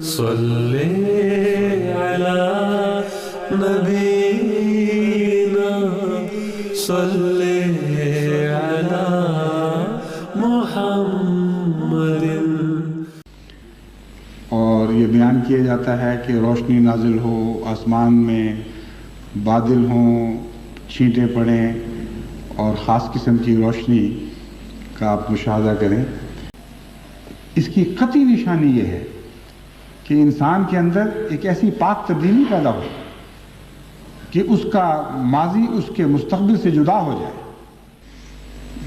صلی علی نبینا صلی علی محمد۔ اور یہ بیان کیا جاتا ہے کہ روشنی نازل ہو، آسمان میں بادل ہوں، چھینٹیں پڑیں اور خاص قسم کی روشنی کا آپ مشاہدہ کریں۔ اس کی قطعی نشانی یہ ہے کہ انسان کے اندر ایک ایسی پاک تبدیلی پیدا ہو کہ اس کا ماضی اس کے مستقبل سے جدا ہو جائے۔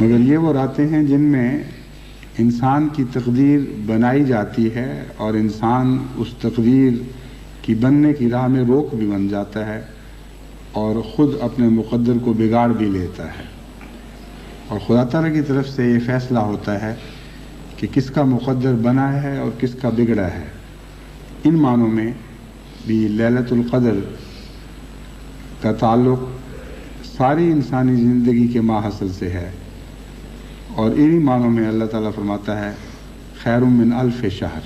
مگر یہ وہ راتیں ہیں جن میں انسان کی تقدیر بنائی جاتی ہے اور انسان اس تقدیر کی بننے کی راہ میں روک بھی بن جاتا ہے اور خود اپنے مقدر کو بگاڑ بھی لیتا ہے، اور خدا تعالیٰ کی طرف سے یہ فیصلہ ہوتا ہے کہ کس کا مقدر بنا ہے اور کس کا بگڑا ہے۔ ان معنوں میں بھی لیلۃ القدر کا تعلق ساری انسانی زندگی کے ماحصل سے ہے، اور انہی معنوں میں اللہ تعالیٰ فرماتا ہے خیر من الف شہر،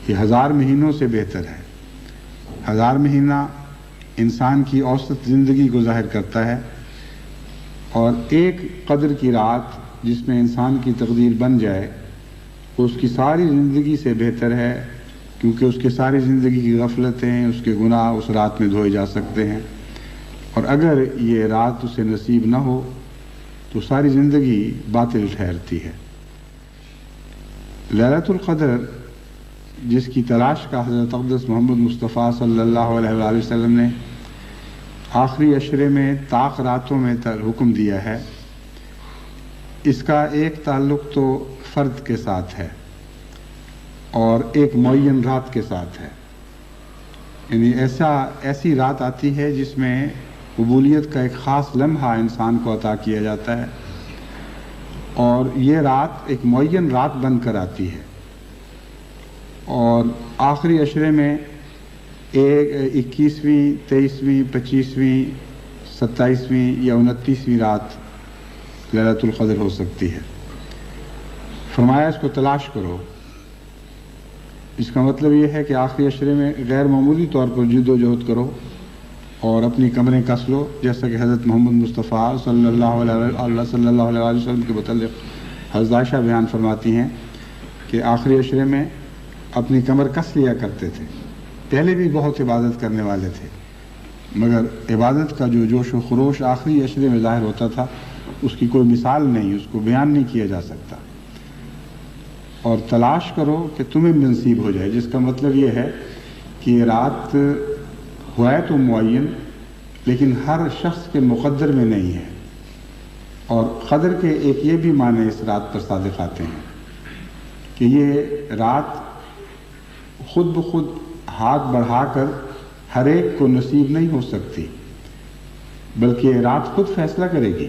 یہ 1000 مہینوں سے بہتر ہے۔ 1000 مہینہ انسان کی اوسط زندگی کو ظاہر کرتا ہے، اور ایک قدر کی رات جس میں انسان کی تقدیر بن جائے وہ اس کی ساری زندگی سے بہتر ہے، کیونکہ اس کے ساری زندگی کی غفلتیں، اس کے گناہ اس رات میں دھوئے جا سکتے ہیں، اور اگر یہ رات اسے نصیب نہ ہو تو ساری زندگی باطل ٹھہرتی ہے۔ لیلۃ القدر جس کی تلاش کا حضرت اقدس محمد مصطفیٰ صلی اللہ علیہ وآلہ وسلم نے آخری عشرے میں طاق راتوں میں حکم دیا ہے، اس کا ایک تعلق تو فرد کے ساتھ ہے اور ایک معین رات کے ساتھ ہے، یعنی ایسی رات آتی ہے جس میں قبولیت کا ایک خاص لمحہ انسان کو عطا کیا جاتا ہے، اور یہ رات ایک معین رات بن کر آتی ہے، اور آخری عشرے میں 21ویں، 23ویں، 25ویں، 27ویں یا 29ویں رات لیلۃ القدر ہو سکتی ہے۔ فرمایا اس کو تلاش کرو۔ اس کا مطلب یہ ہے کہ آخری عشرے میں غیر معمولی طور پر جد و جہد کرو اور اپنی کمریں کس لو، جیسا کہ حضرت محمد مصطفیٰ صلی اللہ علیہ وسلم کے متعلق حضرت عائشہ بیان فرماتی ہیں کہ آخری عشرے میں اپنی کمر کس لیا کرتے تھے۔ پہلے بھی بہت عبادت کرنے والے تھے، مگر عبادت کا جو جوش و خروش آخری عشرے میں ظاہر ہوتا تھا اس کی کوئی مثال نہیں، اس کو بیان نہیں کیا جا سکتا۔ اور تلاش کرو کہ تمہیں نصیب ہو جائے، جس کا مطلب یہ ہے کہ یہ رات ہے تو معین لیکن ہر شخص کے مقدر میں نہیں ہے، اور قدر کے ایک یہ بھی معنی اس رات پر صادق آتے ہیں کہ یہ رات خود بخود ہاتھ بڑھا کر ہر ایک کو نصیب نہیں ہو سکتی، بلکہ یہ رات خود فیصلہ کرے گی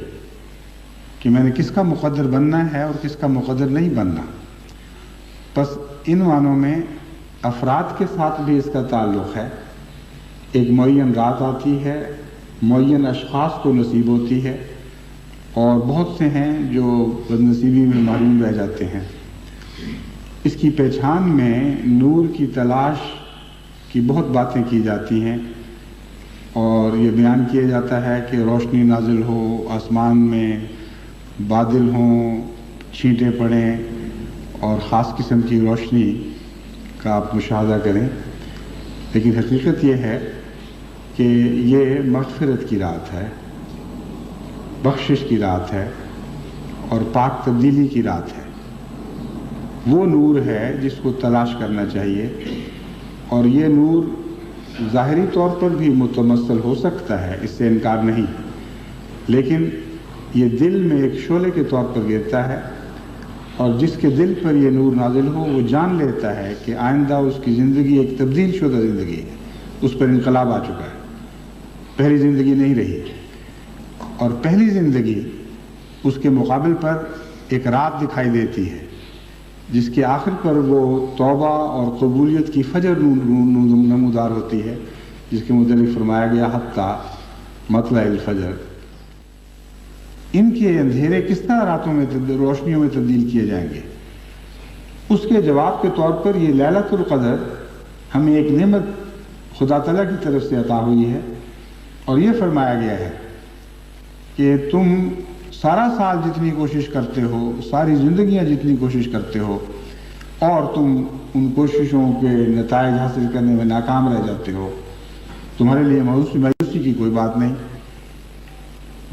کہ میں نے کس کا مقدر بننا ہے اور کس کا مقدر نہیں بننا۔ بس ان معنوں میں افراد کے ساتھ بھی اس کا تعلق ہے۔ ایک معین رات آتی ہے، معین اشخاص کو نصیب ہوتی ہے، اور بہت سے ہیں جو بدنصیبی میں محروم رہ جاتے ہیں۔ اس کی پہچان میں نور کی تلاش کی بہت باتیں کی جاتی ہیں، اور یہ بیان کیا جاتا ہے کہ روشنی نازل ہو، آسمان میں بادل ہوں، چھینٹیں پڑیں اور خاص قسم کی روشنی کا آپ مشاہدہ کریں، لیکن حقیقت یہ ہے کہ یہ مغفرت کی رات ہے، بخشش کی رات ہے اور پاک تبدیلی کی رات ہے۔ وہ نور ہے جس کو تلاش کرنا چاہیے، اور یہ نور ظاہری طور پر بھی متمثل ہو سکتا ہے، اس سے انکار نہیں، لیکن یہ دل میں ایک شعلے کے طور پر گرتا ہے، اور جس کے دل پر یہ نور نازل ہو وہ جان لیتا ہے کہ آئندہ اس کی زندگی ایک تبدیل شدہ زندگی ہے، اس پر انقلاب آ چکا ہے، پہلی زندگی نہیں رہی، اور پہلی زندگی اس کے مقابل پر ایک رات دکھائی دیتی ہے جس کے آخر پر وہ توبہ اور قبولیت کی فجر نمودار ہوتی ہے، جس کے متعلق فرمایا گیا حتی مطلع الفجر۔ ان کے اندھیرے کس طرح راتوں میں روشنیوں میں تبدیل کیے جائیں گے؟ اس کے جواب کے طور پر یہ لیلۃ القدر ہمیں ایک نعمت خدا تعالیٰ کی طرف سے عطا ہوئی ہے، اور یہ فرمایا گیا ہے کہ تم سارا سال جتنی کوشش کرتے ہو، ساری زندگیاں جتنی کوشش کرتے ہو، اور تم ان کوششوں کے نتائج حاصل کرنے میں ناکام رہ جاتے ہو، تمہارے لیے مایوسی کی کوئی بات نہیں۔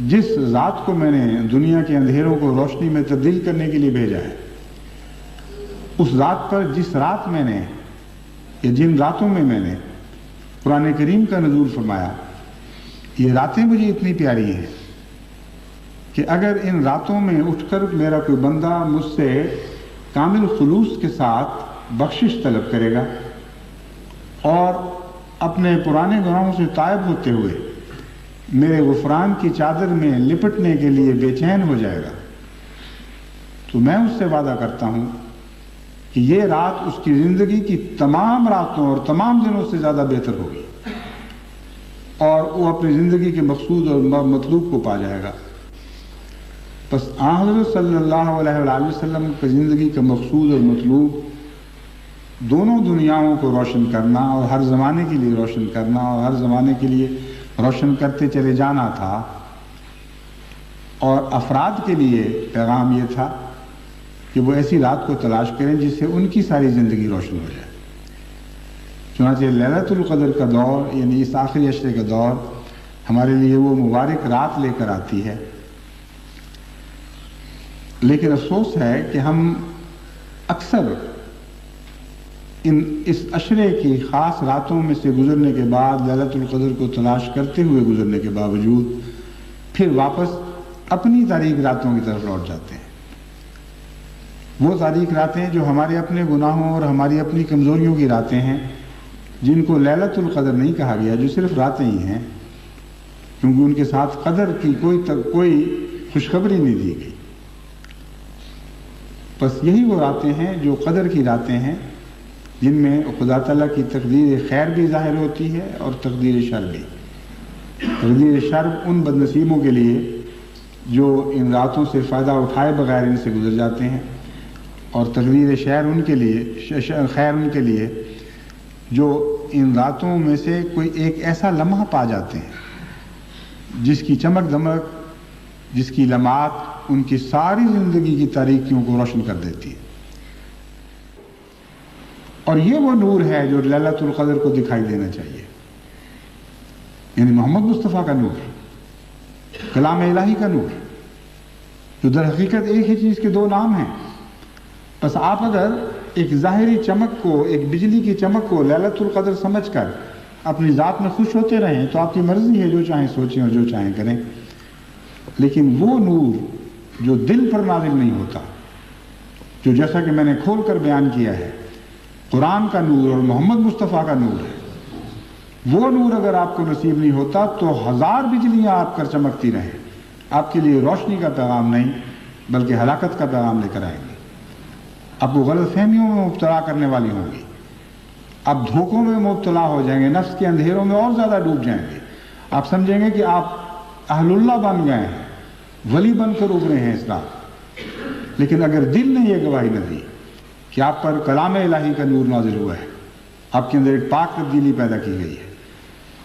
جس ذات کو میں نے دنیا کے اندھیروں کو روشنی میں تبدیل کرنے کے لیے بھیجا ہے، اس ذات پر جس رات میں نے یا جن راتوں میں نے قرآن کریم کا نزول فرمایا، یہ راتیں مجھے اتنی پیاری ہیں کہ اگر ان راتوں میں اٹھ کر میرا کوئی بندہ مجھ سے کامل خلوص کے ساتھ بخشش طلب کرے گا اور اپنے پرانے گناہوں سے تائب ہوتے ہوئے میرے غفران کی چادر میں لپٹنے کے لیے بے چین ہو جائے گا، تو میں اس سے وعدہ کرتا ہوں کہ یہ رات اس کی زندگی کی تمام راتوں اور تمام دنوں سے زیادہ بہتر ہوگی، اور وہ اپنی زندگی کے مقصود اور مطلوب کو پا جائے گا۔ بس حضرت صلی اللہ علیہ وآلہ وسلم کی زندگی کا مقصود اور مطلوب دونوں دنیاؤں کو روشن کرنا، اور ہر زمانے کے لیے روشن کرنا، اور ہر زمانے کے لیے روشن کرتے چلے جانا تھا، اور افراد کے لیے پیغام یہ تھا کہ وہ ایسی رات کو تلاش کریں جس سے ان کی ساری زندگی روشن ہو جائے۔ چنانچہ لیلۃ القدر کا دور، یعنی اس آخری عشرے کا دور، ہمارے لیے وہ مبارک رات لے کر آتی ہے، لیکن افسوس ہے کہ ہم اکثر اس عشرے کی خاص راتوں میں سے گزرنے کے بعد، لیلۃ القدر کو تلاش کرتے ہوئے گزرنے کے باوجود، پھر واپس اپنی تاریک راتوں کی طرف لوٹ جاتے ہیں۔ وہ تاریک راتیں جو ہمارے اپنے گناہوں اور ہماری اپنی کمزوریوں کی راتیں ہیں، جن کو لیلۃ القدر نہیں کہا گیا، جو صرف راتیں ہی ہیں، کیونکہ ان کے ساتھ قدر کی کوئی خوشخبری نہیں دی گئی۔ بس یہی وہ راتیں ہیں جو قدر کی راتیں ہیں، جن میں خدا تعالیٰ کی تقدیر خیر بھی ظاہر ہوتی ہے اور تقدیر شر بھی۔ تقدیر شر ان بد نصیبوں کے لیے جو ان راتوں سے فائدہ اٹھائے بغیر ان سے گزر جاتے ہیں، اور تقدیر خیر ان کے لیے جو ان راتوں میں سے کوئی ایک ایسا لمحہ پا جاتے ہیں جس کی چمک دمک، جس کی لمحات ان کی ساری زندگی کی تاریکیوں کو روشن کر دیتی ہے۔ اور یہ وہ نور ہے جو لیلۃ القدر کو دکھائی دینا چاہیے، یعنی محمد مصطفیٰ کا نور، کلام الہی کا نور، جو در حقیقت ایک ہی چیز کے دو نام ہیں۔ بس آپ اگر ایک ظاہری چمک کو، ایک بجلی کی چمک کو لیلۃ القدر سمجھ کر اپنی ذات میں خوش ہوتے رہیں تو آپ کی مرضی ہے، جو چاہیں سوچیں اور جو چاہیں کریں، لیکن وہ نور جو دل پر نازل نہیں ہوتا، جو جیسا کہ میں نے کھول کر بیان کیا ہے قرآن کا نور اور محمد مصطفیٰ کا نور ہے، وہ نور اگر آپ کو نصیب نہیں ہوتا تو ہزار بجلیاں آپ کر چمکتی رہیں، آپ کے لیے روشنی کا پیغام نہیں بلکہ ہلاکت کا پیغام لے کر آئیں گے۔ آپ کو غلط فہمیوں میں مبتلا کرنے والی ہوں گی، آپ دھوکوں میں مبتلا ہو جائیں گے، نفس کے اندھیروں میں اور زیادہ ڈوب جائیں گے۔ آپ سمجھیں گے کہ آپ اہل اللہ بن گئے ہیں، ولی بن کر ابھرے ہیں اس رات، لیکن اگر دل نے یہ گواہی نہ دی کہ آپ پر کلام الہی کا نور نازل ہوا ہے، آپ کے اندر ایک پاک تبدیلی پیدا کی گئی ہے،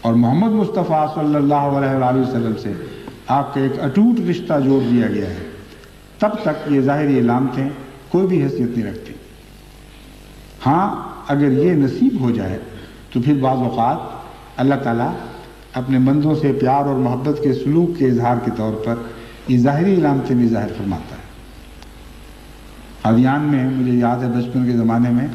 اور محمد مصطفیٰ صلی اللہ علیہ وآلہ وسلم سے آپ کا ایک اٹوٹ رشتہ جوڑ دیا گیا ہے، تب تک یہ ظاہری علامتیں کوئی بھی حیثیت نہیں رکھتی۔ ہاں اگر یہ نصیب ہو جائے تو پھر بعض اوقات اللہ تعالیٰ اپنے بندوں سے پیار اور محبت کے سلوک کے اظہار کے طور پر یہ ظاہری علامتیں بھی ظاہر فرماتا ہے۔ قادیان میں مجھے یاد ہے بچپن کے زمانے میں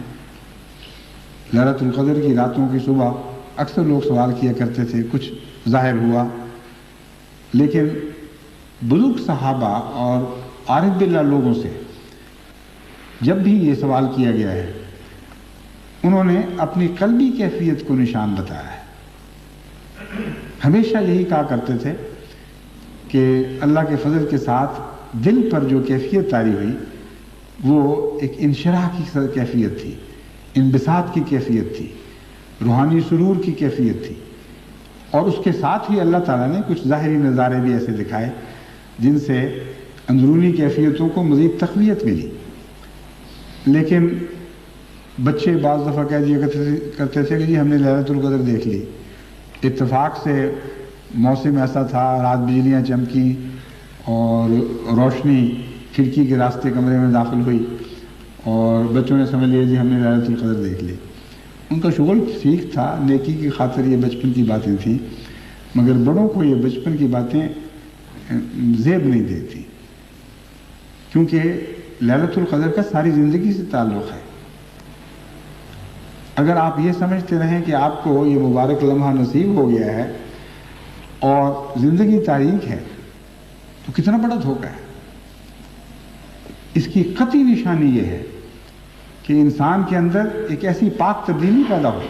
لیلۃ القدر کی راتوں کی صبح اکثر لوگ سوال کیا کرتے تھے، کچھ ظاہر ہوا، لیکن بزرگ صحابہ اور عارف باللہ لوگوں سے جب بھی یہ سوال کیا گیا ہے، انہوں نے اپنی قلبی کیفیت کو نشان بتایا ہے۔ ہمیشہ یہی کہا کرتے تھے کہ اللہ کے فضل کے ساتھ دل پر جو کیفیت طاری ہوئی وہ ایک انشراح کی کیفیت تھی، انبساط کی کیفیت تھی، روحانی سرور کی کیفیت تھی، اور اس کے ساتھ ہی اللہ تعالیٰ نے کچھ ظاہری نظارے بھی ایسے دکھائے جن سے اندرونی کیفیتوں کو مزید تقویت ملی۔ لیکن بچے بعض دفعہ کہہ دیا کرتے تھے کہ جی ہم نے لیلۃ القدر دیکھ لی، اتفاق سے موسم ایسا تھا، رات بجلیاں چمکی اور روشنی کھڑکی کے راستے کمرے میں داخل ہوئی اور بچوں نے سمجھ لیا جی ہم نے لیلۃ القدر دیکھ لی۔ ان کا شغل ٹھیک تھا، نیکی کی خاطر یہ بچپن کی باتیں تھیں، مگر بڑوں کو یہ بچپن کی باتیں زیب نہیں دیتی، کیونکہ لیلۃ القدر کا ساری زندگی سے تعلق ہے۔ اگر آپ یہ سمجھتے رہیں کہ آپ کو یہ مبارک لمحہ نصیب ہو گیا ہے اور زندگی تاریک ہے تو کتنا بڑا دھوکہ ہے۔ اس کی قطعی نشانی یہ ہے کہ انسان کے اندر ایک ایسی پاک تبدیلی پیدا ہو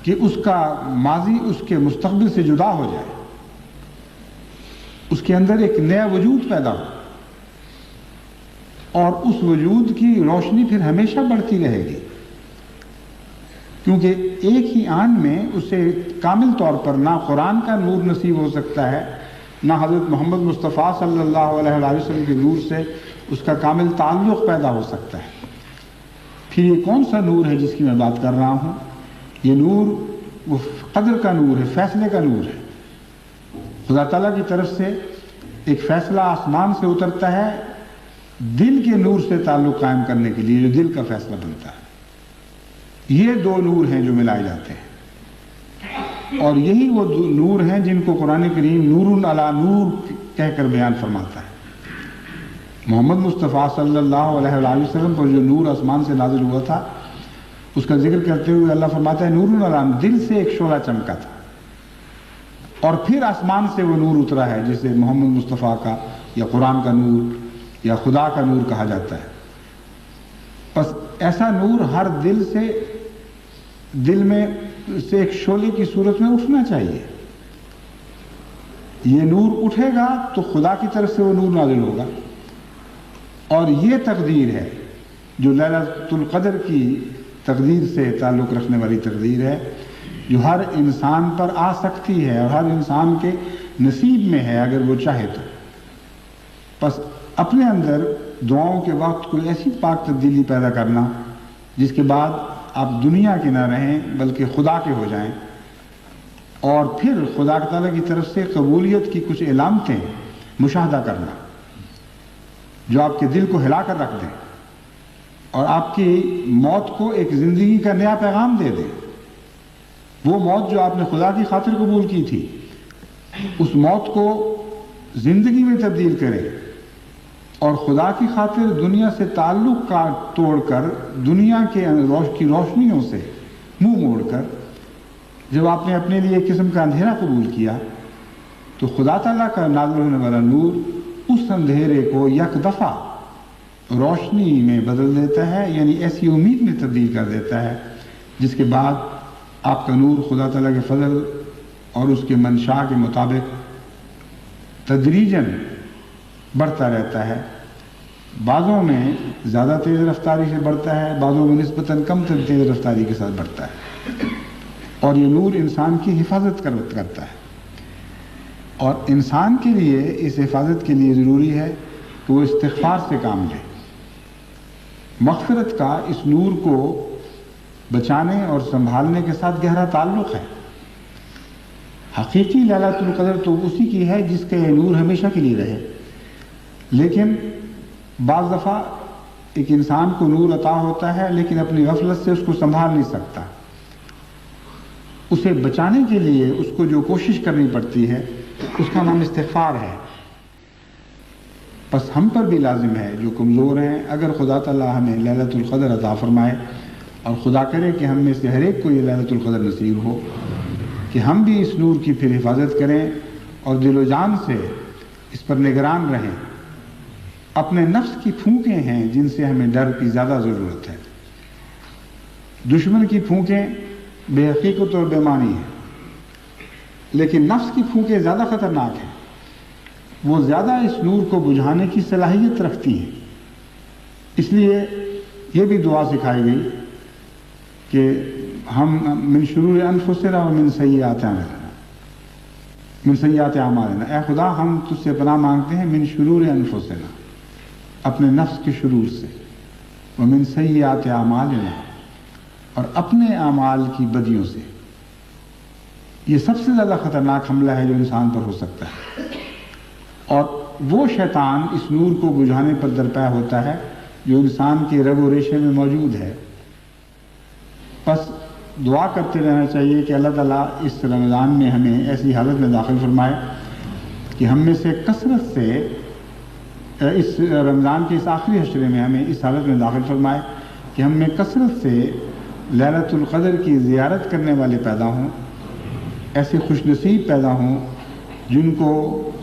کہ اس کا ماضی اس کے مستقبل سے جدا ہو جائے، اس کے اندر ایک نیا وجود پیدا ہو اور اس وجود کی روشنی پھر ہمیشہ بڑھتی رہے گی، کیونکہ ایک ہی آن میں اسے کامل طور پر نہ قرآن کا نور نصیب ہو سکتا ہے، نہ حضرت محمد مصطفیٰ صلی اللہ علیہ وسلم کے نور سے اس کا کامل تعلق پیدا ہو سکتا ہے۔ پھر یہ کون سا نور ہے جس کی میں بات کر رہا ہوں؟ یہ نور وہ قدر کا نور ہے، فیصلے کا نور ہے۔ خدا تعالیٰ کی طرف سے ایک فیصلہ آسمان سے اترتا ہے دل کے نور سے تعلق قائم کرنے کے لیے، جو دل کا فیصلہ بنتا ہے۔ یہ دو نور ہیں جو ملائے جاتے ہیں، اور یہی وہ نور ہیں جن کو قرآن کریم نور علی نور کہہ کر بیان فرماتا ہے۔ محمد مصطفیٰ صلی اللہ علیہ وسلم پر جو نور آسمان سے نازل ہوا تھا، اس کا ذکر کرتے ہوئے اللہ فرماتا ہے نور علی نور، دل سے ایک شعلہ چمکا تھا، اور پھر آسمان سے وہ نور اترا ہے جسے محمد مصطفیٰ کا یا قرآن کا نور یا خدا کا نور کہا جاتا ہے۔ بس ایسا نور ہر دل میں سے ایک شعلے کی صورت میں اٹھنا چاہیے۔ یہ نور اٹھے گا تو خدا کی طرف سے وہ نور نازل ہوگا، اور یہ تقدیر ہے جو لیلۃ القدر کی تقدیر سے تعلق رکھنے والی تقدیر ہے، جو ہر انسان پر آ سکتی ہے اور ہر انسان کے نصیب میں ہے اگر وہ چاہے تو۔ بس اپنے اندر دعاؤں کے وقت کوئی ایسی پاک تبدیلی پیدا کرنا جس کے بعد آپ دنیا کے نہ رہیں بلکہ خدا کے ہو جائیں، اور پھر خدا تعالیٰ کی طرف سے قبولیت کی کچھ علامتیں مشاہدہ کرنا جو آپ کے دل کو ہلا کر رکھ دیں اور آپ کی موت کو ایک زندگی کا نیا پیغام دے دیں۔ وہ موت جو آپ نے خدا کی خاطر قبول کی تھی، اس موت کو زندگی میں تبدیل کریں اور خدا کی خاطر دنیا سے تعلق کا توڑ کر دنیا کی روشنیوں سے منہ موڑ کر جب آپ نے اپنے لیے ایک قسم کا اندھیرا قبول کیا تو خدا تعالیٰ کا نازل ہونے والا نور اس اندھیرے کو یک دفعہ روشنی میں بدل دیتا ہے، یعنی ایسی امید میں تبدیل کر دیتا ہے جس کے بعد آپ کا نور خدا تعالیٰ کے فضل اور اس کے منشاء کے مطابق تدریجاً بڑھتا رہتا ہے۔ بعضوں میں زیادہ تیز رفتاری سے بڑھتا ہے، بعضوں میں نسبتاً کم تیز رفتاری کے ساتھ بڑھتا ہے، اور یہ نور انسان کی حفاظت کرتا ہے۔ اور انسان کے لیے اس حفاظت کے لیے ضروری ہے کہ وہ استغفار سے کام لے۔ مغفرت کا اس نور کو بچانے اور سنبھالنے کے ساتھ گہرا تعلق ہے۔ حقیقی لیلۃ القدر تو اسی کی ہے جس کا یہ نور ہمیشہ کے لیے رہے، لیکن بعض دفعہ ایک انسان کو نور عطا ہوتا ہے لیکن اپنی غفلت سے اس کو سنبھال نہیں سکتا۔ اسے بچانے کے لیے اس کو جو کوشش کرنی پڑتی ہے اس کا نام استغفار ہے۔ بس ہم پر بھی لازم ہے جو کمزور ہیں، اگر خدا تعالیٰ ہمیں لیلۃ القدر عطا فرمائے، اور خدا کرے کہ ہم میں سے ہر ایک کو یہ لیلۃ القدر نصیب ہو، کہ ہم بھی اس نور کی پھر حفاظت کریں اور دل و جان سے اس پر نگران رہیں۔ اپنے نفس کی پھونکیں ہیں جن سے ہمیں ڈر کی زیادہ ضرورت ہے۔ دشمن کی پھونکیں بے حقیقت اور بے معنی ہیں، لیکن نفس کی پھونکیں زیادہ خطرناک ہیں، وہ زیادہ اس نور کو بجھانے کی صلاحیت رکھتی ہیں۔ اس لیے یہ بھی دعا سکھائی گئی کہ ہم من شرور انفسنا ومن سیئات اعمالنا، من سیئات اعمالنا، اے خدا ہم تجھ سے پناہ مانگتے ہیں من شرور انفسنا، اپنے نفس کے شرور سے، ومن سیئات اعمالنا، اور اپنے اعمال کی بدیوں سے۔ یہ سب سے زیادہ خطرناک حملہ ہے جو انسان پر ہو سکتا ہے، اور وہ شیطان اس نور کو بجھانے پر درپے ہوتا ہے جو انسان کے رگ و ریشے میں موجود ہے۔ بس دعا کرتے رہنا چاہیے کہ اللہ تعالیٰ اس رمضان میں ہمیں ایسی حالت میں داخل فرمائے کہ ہم میں سے کثرت سے اس رمضان کے اس آخری حشرے میں ہمیں اس حالت میں داخل فرمائے کہ ہم میں کثرت سے لیلۃ القدر کی زیارت کرنے والے پیدا ہوں، ایسے خوش نصیب پیدا ہوں جن کو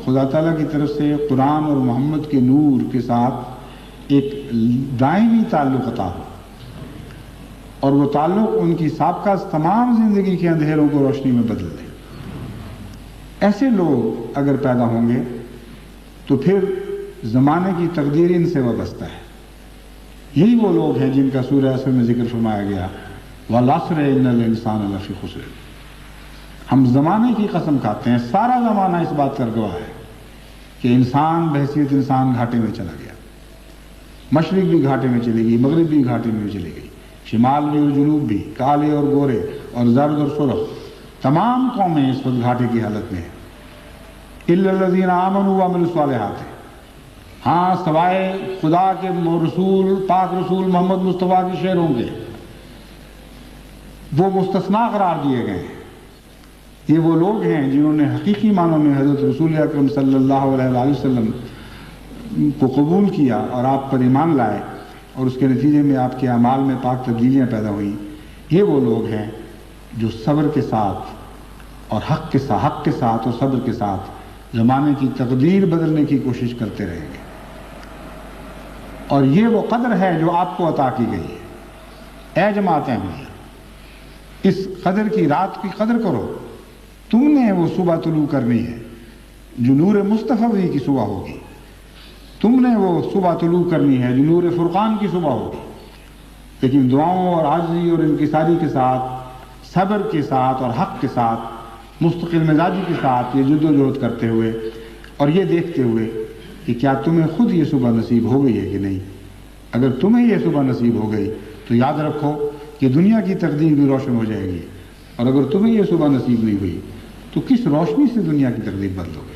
خدا تعالیٰ کی طرف سے قرآن اور محمد کے نور کے ساتھ ایک دائمی تعلق عطا ہو، اور وہ تعلق ان کی سابقہ تمام زندگی کے اندھیروں کو روشنی میں بدل دے۔ ایسے لوگ اگر پیدا ہوں گے تو پھر زمانے کی تقدیر ان سے وابستہ ہے۔ یہی وہ لوگ ہیں جن کا سورہ عصر میں ذکر فرمایا گیا، وَالْعَصْرِ إِنَّ الْإِنسَانَ لَفِي خُسْرٍ۔ ہم زمانے کی قسم کھاتے ہیں، سارا زمانہ اس بات کا گواہ ہے کہ انسان بحیثیت انسان گھاٹے میں چلا گیا۔ مشرق بھی گھاٹے میں چلی گئی، مغرب بھی گھاٹے میں چلی گئی، شمال بھی اور جنوب بھی، کالے اور گورے اور زرد اور سرخ، تمام قومیں اس وقت گھاٹے کی حالت میں ہیں۔ إِلَّا الَّذِينَ آمَنُوا وَعَمِلُوا الصَّالِحَاتِ، ہاں سوائے خدا کے رسول، پاک رسول محمد مصطفیٰ کے شعروں کے، وہ مستثنا قرار دیے گئے ہیں۔ یہ وہ لوگ ہیں جنہوں نے حقیقی معنوں میں حضرت رسول اکرم صلی اللہ علیہ وآلہ وسلم کو قبول کیا اور آپ پر ایمان لائے، اور اس کے نتیجے میں آپ کے اعمال میں پاک تبدیلیاں پیدا ہوئیں۔ یہ وہ لوگ ہیں جو صبر کے ساتھ اور حق کے ساتھ اور صبر کے ساتھ زمانے کی تقدیر بدلنے کی کوشش کرتے رہیں گے، اور یہ وہ قدر ہے جو آپ کو عطا کی گئی ہے۔ اے جماعت احمدیہ، اس قدر کی رات کی قدر کرو۔ تم نے وہ صبح طلوع کرنی ہے جو نور مصطفی کی صبح ہوگی، تم نے وہ صبح طلوع کرنی ہے جو نور فرقان کی صبح ہوگی، لیکن دعاؤں اور عاجزی اور انکساری کے ساتھ، صبر کے ساتھ اور حق کے ساتھ، مستقل مزاجی کے ساتھ یہ جد و جہد کرتے ہوئے، اور یہ دیکھتے ہوئے کہ کیا تمہیں خود یہ صبح نصیب ہو گئی ہے کہ نہیں۔ اگر تمہیں یہ صبح نصیب ہو گئی تو یاد رکھو کہ دنیا کی تقدیر بھی روشن ہو جائے گی، اور اگر تمہیں یہ صبح نصیب نہیں ہوئی تو کس روشنی سے دنیا کی تقدیر بدلو گے۔